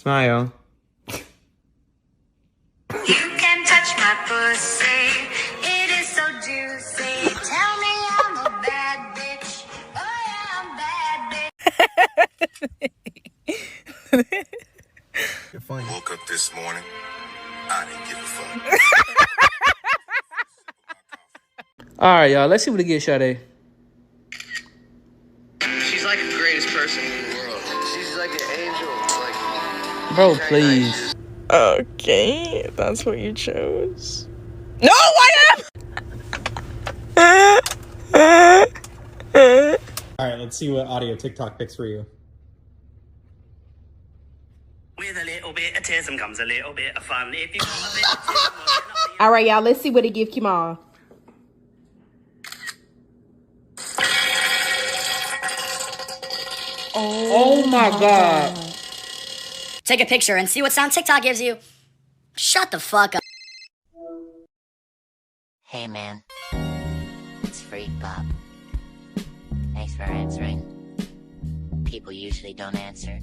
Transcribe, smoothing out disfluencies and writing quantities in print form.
Smile. You can touch my pussy, it is so juicy. Tell me I'm a bad bitch. Oh yeah, I'm bad bitch. You're funny. Woke up this morning, I didn't give a fuck. All right, y'all. Let's see what it gets, Sade. She's like the greatest person in the world. She's like an angel. Like, Bro, very please. nice. Okay, that's what you chose. No, I am. All right, let's see what audio TikTok picks for you. With a little bit of tism comes a little bit of fun. If you want a bit of tism, well, you're not All right, y'all. Let's see what it give Kimal. Oh my God. Take a picture and see what sound TikTok gives you. Shut the fuck up. Hey man, it's Freak Bob. Thanks for answering. People usually don't answer.